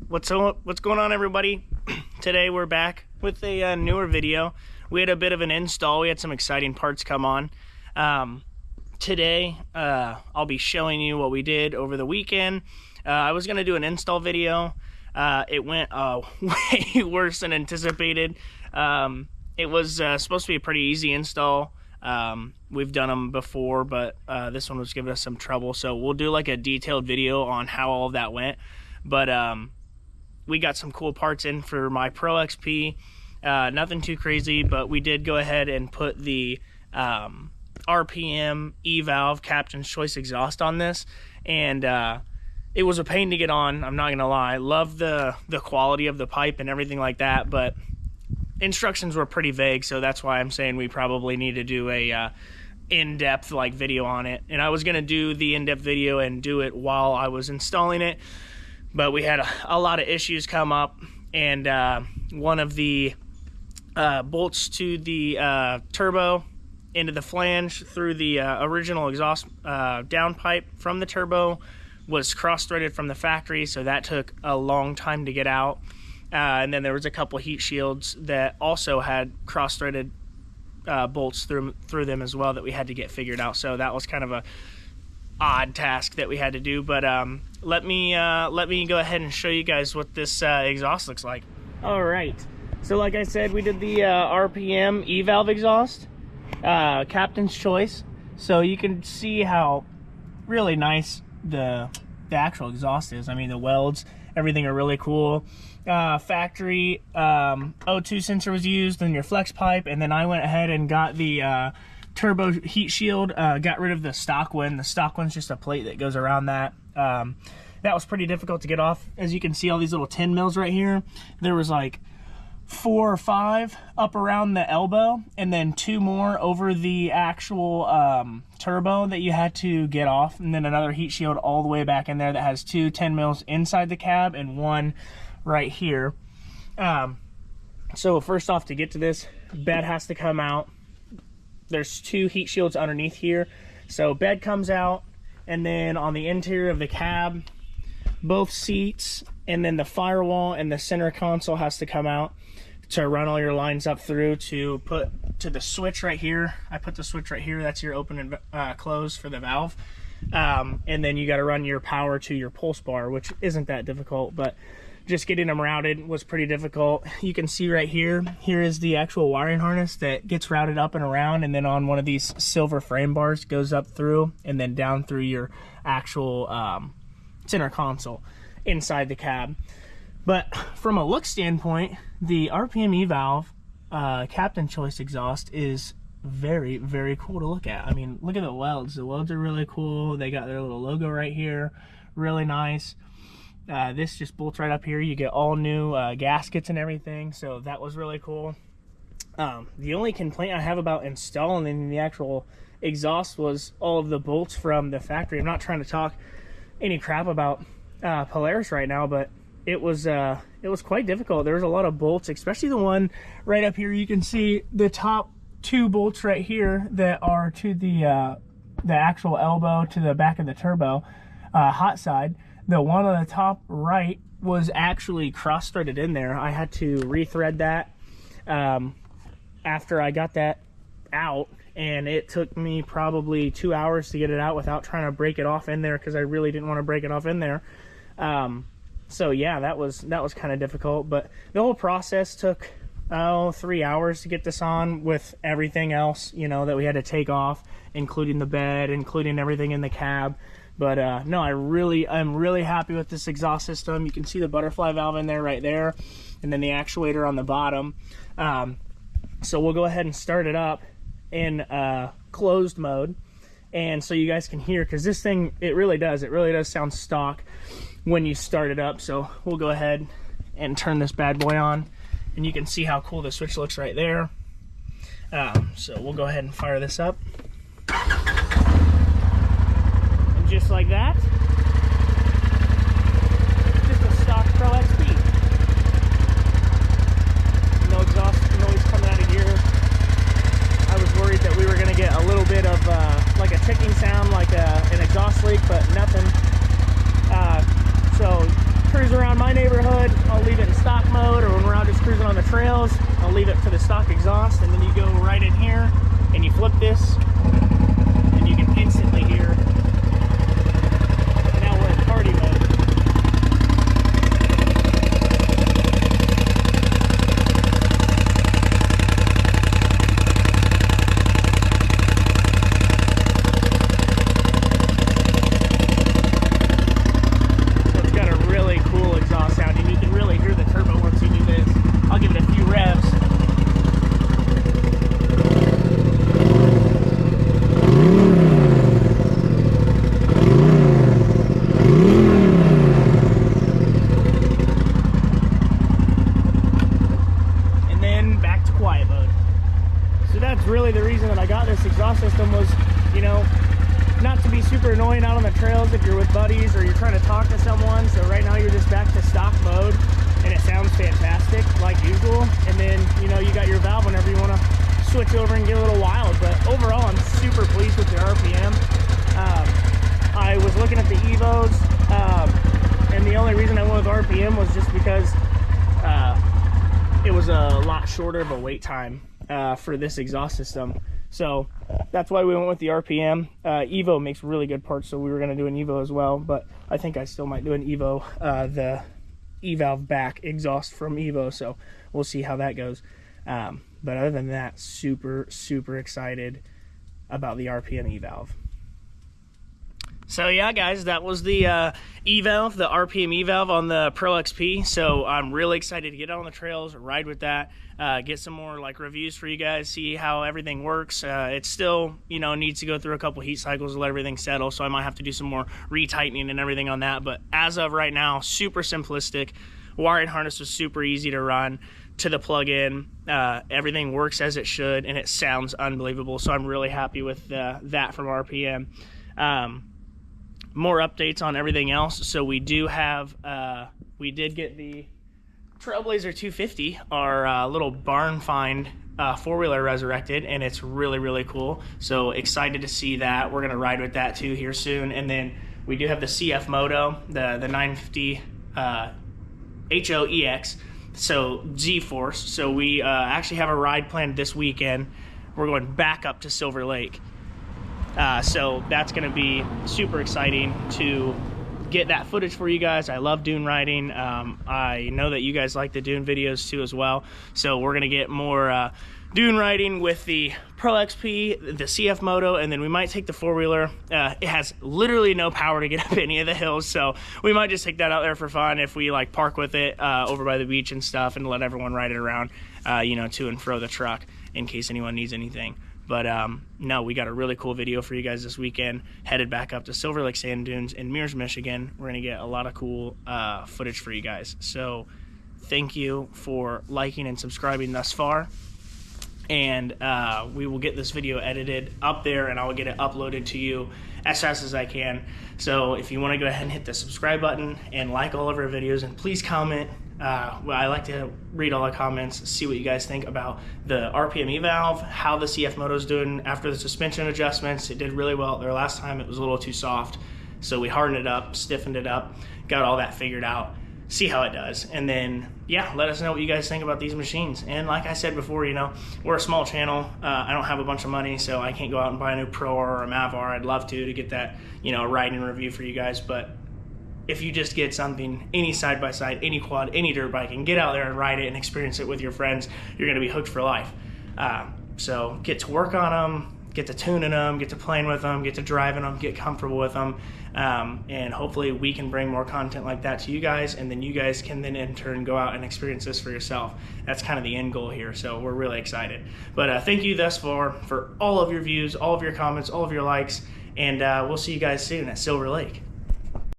What's going on, everybody? Today we're back with a newer video. We had a bit of an install. We had some exciting parts come on. Today I'll be showing you what we did over the weekend. I was going to do an install video. It went way worse than anticipated. It was supposed to be a pretty easy install. We've done them before, but this one was giving us some trouble, so we'll do like a detailed video on how all of that went. But we got some cool parts in for my Pro XP. Nothing too crazy, but we did go ahead and put the RPM E-valve Captain's Choice exhaust on this, and it was a pain to get on, I'm not gonna lie. Love the quality of the pipe and everything like that, but instructions were pretty vague, so that's why I'm saying we probably need to do a in-depth like video on it. And I was gonna do the in-depth video and do it while I was installing it, but we had a lot of issues come up, and one of the bolts to the turbo into the flange through the original exhaust downpipe from the turbo was cross-threaded from the factory, so that took a long time to get out. And then there was a couple heat shields that also had cross-threaded bolts through them as well that we had to get figured out. So that was kind of a odd task that we had to do. But let me go ahead and show you guys what this exhaust looks like. All right. So like I said, we did the RPM E-valve exhaust, Captain's Choice. So you can see how really nice the actual exhaust is. I mean, the welds, everything are really cool. Factory O2 sensor was used in your flex pipe, and then I went ahead and got the turbo heat shield, got rid of the stock one. The stock one's just a plate that goes around that. That was pretty difficult to get off. As you can see, all these little 10 mils right here, there was like 4 or 5 up around the elbow, and then 2 more over the actual turbo that you had to get off, and then another heat shield all the way back in there that has 2 10 mils inside the cab and 1 right here. So first off, to get to this, bed has to come out. There's 2 heat shields underneath here, so bed comes out, and then on the interior of the cab, both seats, and then the firewall and the center console has to come out to run all your lines up through to put to the switch right here. I put the switch right here. That's your open and close for the valve. And then you got to run your power to your pulse bar, which isn't that difficult, but just getting them routed was pretty difficult. You can see right here, here is the actual wiring harness that gets routed up and around, and then on one of these silver frame bars goes up through and then down through your actual center console inside the cab. But from a look standpoint, the RPM E-valve Captain Choice exhaust is very, very cool to look at. I mean, look at the welds. The welds are really cool. They got their little logo right here. Really nice. This just bolts right up here. You get all new gaskets and everything, so that was really cool. The only complaint I have about installing the actual exhaust was all of the bolts from the factory. I'm not trying to talk any crap about Polaris right now, but it was quite difficult. There was a lot of bolts, especially the one right up here. You can see the top 2 bolts right here that are to the actual elbow to the back of the turbo hot side. The one on the top right was actually cross-threaded in there. I had to rethread that after I got that out, and it took me probably 2 hours to get it out without trying to break it off in there, because I really didn't want to break it off in there. So yeah, that was kind of difficult, but the whole process took 3 hours to get this on, with everything else, you know, that we had to take off, including the bed, including everything in the cab. But no, I'm really happy with this exhaust system. You can see the butterfly valve in there right there, and then the actuator on the bottom. So we'll go ahead and start it up in closed mode, and so you guys can hear, because this thing, it really does sound stock when you start it up. So we'll go ahead and turn this bad boy on, and you can see how cool the switch looks right there. So we'll go ahead and fire this up, and just like that, just a stock Pro XP. No exhaust noise coming out of here. I was worried that we were going to get a little bit of like a ticking sound, like an exhaust leak, but nothing. So cruise around my neighborhood, on the trails, I'll leave it for the stock exhaust, and then you go right in here and you flip this and you can instantly hear. Now we're in party mode. Really the reason that I got this exhaust system was, you know, not to be super annoying out on the trails if you're with buddies or you're trying to talk to someone. So right now you're just back to stock mode and it sounds fantastic like usual. And then, you know, you got your valve whenever you want to switch over and get a little wild. But overall, I'm super pleased with the RPM. I was looking at the Evos, and the only reason I went with RPM was just because it was a lot shorter of a wait time for this exhaust system. So that's why we went with the RPM. Evo makes really good parts, so we were going to do an Evo as well, but I think I still might do an Evo, the E-valve back exhaust from Evo, so we'll see how that goes. But other than that, super excited about the RPM E-valve. So yeah, guys, that was the E-valve, the RPM E-valve on the Pro XP. So I'm really excited to get out on the trails, ride with that, get some more like reviews for you guys, see how everything works. It still, you know, needs to go through a couple heat cycles to let everything settle. So I might have to do some more retightening and everything on that. But as of right now, super simplistic. Wiring harness was super easy to run to the plug-in. Everything works as it should, and it sounds unbelievable. So I'm really happy with that from RPM. More updates on everything else. So we do have, we did get the Trailblazer 250, our little barn find four-wheeler resurrected, and it's really cool. So excited to see that. We're gonna ride with that too here soon. And then we do have the CF Moto, the 950 HO-EX, so Z-Force. So we actually have a ride planned this weekend. We're going back up to Silver Lake. So that's going to be super exciting to get that footage for you guys. I love dune riding. I know that you guys like the dune videos too as well. So we're going to get more dune riding with the Pro XP, the CF Moto, and then we might take the four-wheeler. It has literally no power to get up any of the hills, so we might just take that out there for fun if we like park with it over by the beach and stuff and let everyone ride it around, you know, to and fro the truck in case anyone needs anything. But no, we got a really cool video for you guys this weekend, headed back up to Silver Lake Sand Dunes in Mears, Michigan. We're going to get a lot of cool footage for you guys. So thank you for liking and subscribing thus far. And we will get this video edited up there, and I will get it uploaded to you as fast as I can. So if you want to go ahead and hit the subscribe button and like all of our videos, and please comment. Well, I like to read all the comments, see what you guys think about the RPM E-valve, how the CF Moto's doing after the suspension adjustments. It did really well there last time. It was a little too soft, so we hardened it up, stiffened it up, got all that figured out. See how it does, and then yeah, let us know what you guys think about these machines. And like I said before, you know, we're a small channel. I don't have a bunch of money, so I can't go out and buy a new Pro or a Mavar. I'd love to get that, you know, riding review for you guys. But if you just get something, any side-by-side, any quad, any dirt bike, and get out there and ride it and experience it with your friends, you're gonna be hooked for life. So get to work on them, get to tuning them, get to playing with them, get to driving them, get comfortable with them, and hopefully we can bring more content like that to you guys, and then you guys can then in turn go out and experience this for yourself. That's kind of the end goal here, so we're really excited. But thank you thus far for all of your views, all of your comments, all of your likes, and we'll see you guys soon at Silver Lake.